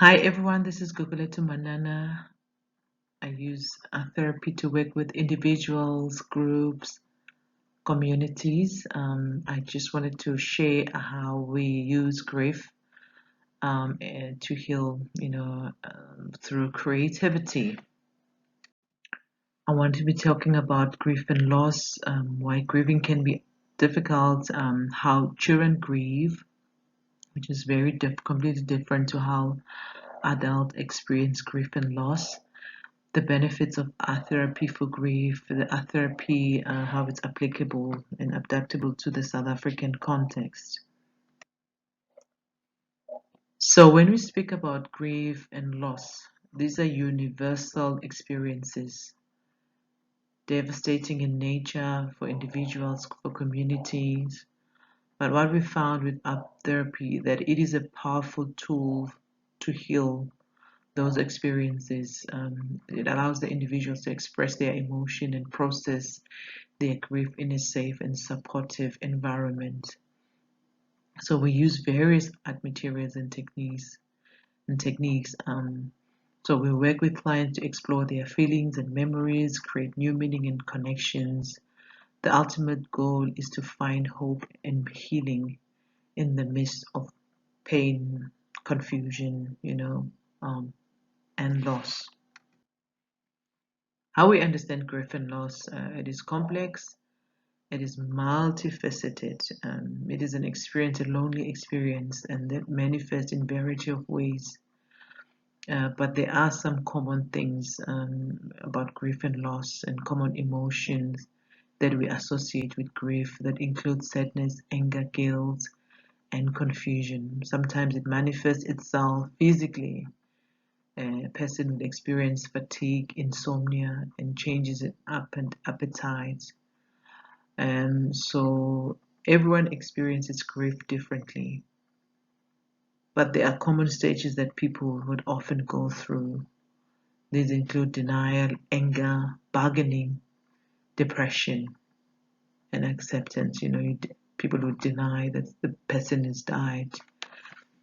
Hi everyone, this is Guguletu Manana. I use therapy to work with individuals, groups, communities. I just wanted to share how we use grief and to heal, through creativity. I want to be talking about grief and loss, why grieving can be difficult, how children grieve, which is completely different to how adults experience grief and loss, the benefits of art therapy for grief, the art therapy, how it's applicable and adaptable to the South African context. So, when we speak about grief and loss, these are universal experiences, devastating in nature for individuals, for communities. But what we found with art therapy that it is a powerful tool to heal those experiences. It allows the individuals to express their emotion and process their grief in a safe and supportive environment. So we use various art materials and techniques. So we work with clients to explore their feelings and memories, create new meaning and connections. The ultimate goal is to find hope and healing in the midst of pain, confusion, and loss. How we understand grief and loss, it is complex, it is multifaceted. It is an experience, a lonely experience, and that manifests in variety of ways. But there are some common things about grief and loss and common emotions that we associate with grief that include sadness, anger, guilt, and confusion. Sometimes it manifests itself physically. A person will experience fatigue, insomnia, and changes in appetite. So everyone experiences grief differently, but there are common stages that people would often go through. These include denial, anger, bargaining, depression, and acceptance. People would deny that the person has died.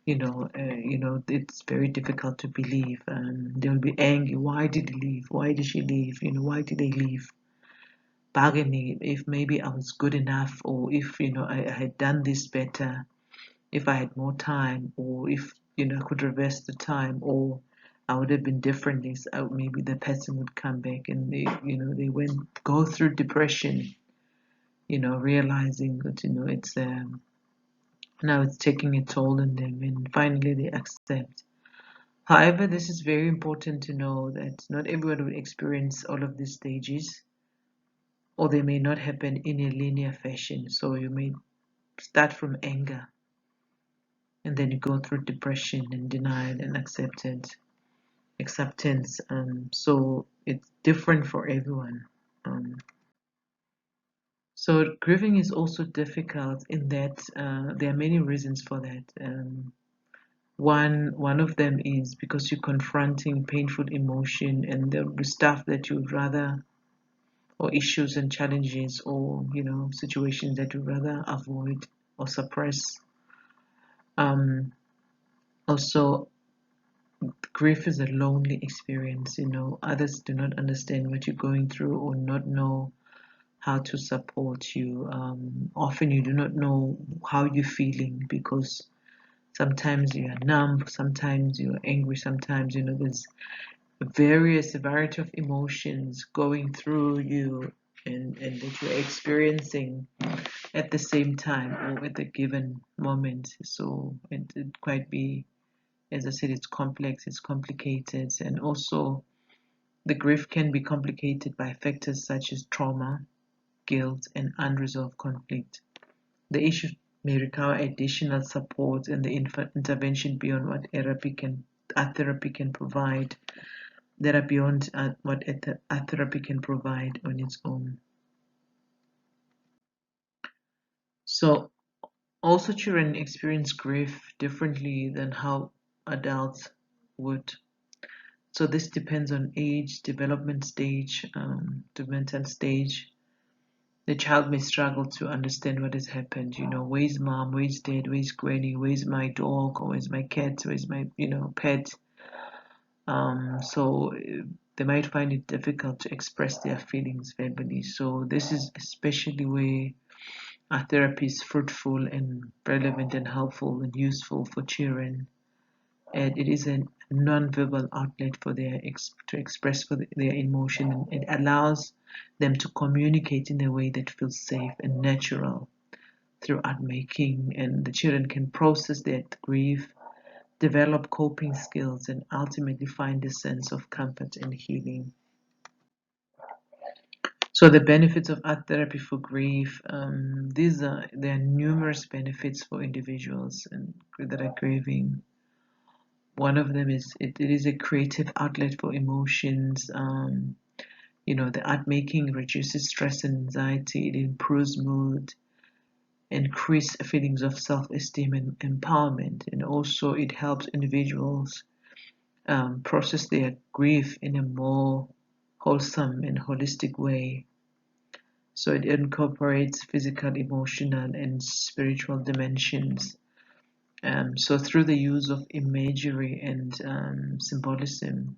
It's very difficult to believe. They'll be angry. Why did he leave? Why did she leave? Why did they leave? Bargaining if maybe I was good enough, or if I had done this better, if I had more time, or if I could reverse the time, or I would have been differently. So maybe the person would come back, and they went go through depression. Realizing that it's now it's taking a toll on them, and finally they accept. However, this is very important to know that not everyone will experience all of these stages, or they may not happen in a linear fashion. So you may start from anger, and then you go through depression and denial and acceptance. So it's different for everyone. Um, so grieving is also difficult in that there are many reasons for that. One of them is because you're confronting painful emotion, and there'll be stuff that you'd rather, or issues and challenges, or situations that you'd rather avoid or suppress. Um, Also, grief is a lonely experience. Others do not understand what you're going through or not know how to support you. Often you do not know how you're feeling because sometimes you are numb, sometimes you're angry, sometimes there's a variety of emotions going through you, and that you're experiencing at the same time or at a given moment. So it quite be, as I said, it's complex, it's complicated, and also the grief can be complicated by factors such as trauma, guilt, and unresolved conflict. The issue may require additional support and the intervention beyond what art therapy can provide, that are beyond what art therapy can provide on its own. So, also children experience grief differently than how adults would. So this depends on age, developmental stage. The child may struggle to understand what has happened. Where's mom? Where's dad? Where's granny? Where's my dog? Or where's my cat? Where's my, pet? So they might find it difficult to express their feelings verbally. So this is especially where our therapy is fruitful and relevant and helpful and useful for children. And it is a non-verbal outlet for to express their emotion, and it allows them to communicate in a way that feels safe and natural through art making, and the children can process their grief, develop coping skills, and ultimately find a sense of comfort and healing. So the benefits of art therapy for grief, there are numerous benefits for individuals that are grieving. One of them is it is a creative outlet for emotions. The art making reduces stress and anxiety. It improves mood, increase feelings of self-esteem and empowerment, and also it helps individuals process their grief in a more wholesome and holistic way. So it incorporates physical, emotional, and spiritual dimensions. So through the use of imagery and symbolism,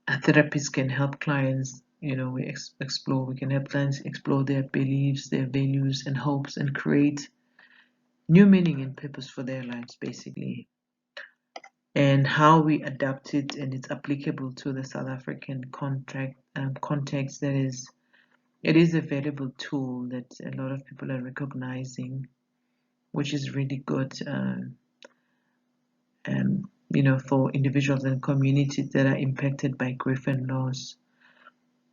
therapists can help clients. We can help clients explore their beliefs, their values, and hopes, and create new meaning and purpose for their lives, basically. And how we adapt it, and it's applicable to the South African context. That is, it is a valuable tool that a lot of people are recognizing, which is really good. For individuals and communities that are impacted by grief and loss.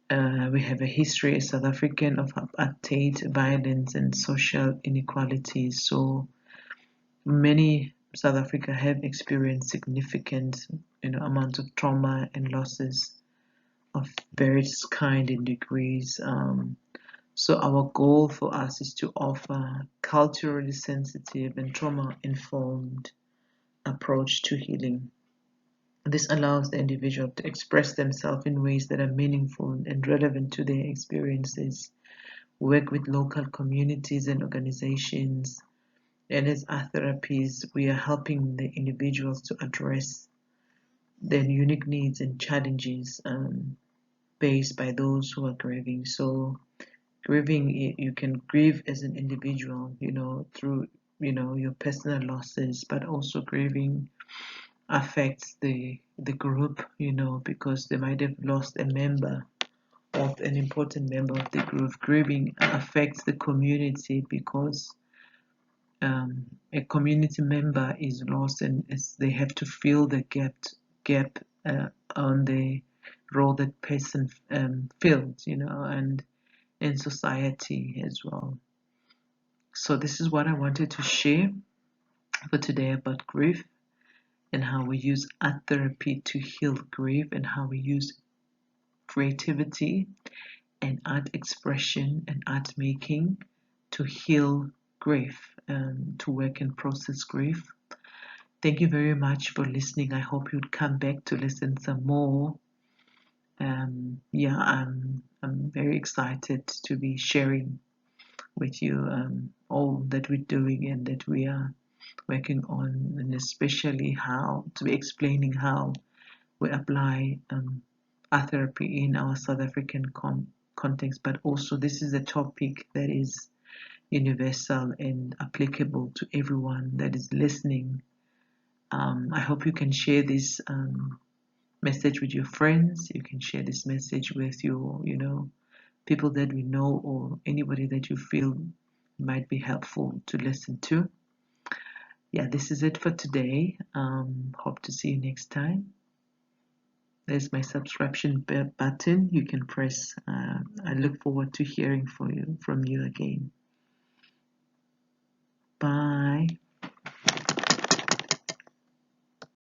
We have a history as South African of apartheid, violence, and social inequalities. So many South Africa have experienced significant, amounts of trauma and losses of various kind and degrees. So our goal for us is to offer culturally sensitive and trauma-informed approach to healing. This allows the individual to express themselves in ways that are meaningful and relevant to their experiences, work with local communities and organizations, and as art therapies, we are helping the individuals to address their unique needs and challenges faced by those who are grieving. So grieving, you can grieve as an individual, through, your personal losses, but also grieving affects the group, because they might have lost a member of an important member of the group. Grieving affects the community because a community member is lost, and they have to fill the gap on the role that person fills, and in society as well. So this is what I wanted to share for today about grief, and how we use art therapy to heal grief, and how we use creativity and art expression and art making to heal grief, to work and process grief. Thank you very much for listening. I hope you'd come back to listen some more. I'm very excited to be sharing with you all that we're doing and that we are working on, and especially how to be explaining how we apply art therapy in our South African context. But also, this is a topic that is universal and applicable to everyone that is listening. I hope you can share this message with your friends. You can share this message with your, people that we know, or anybody that you feel might be helpful to listen to. Yeah, this is it for today. Hope to see you next time. There's my subscription button. You can press. I look forward to hearing from you again. Bye.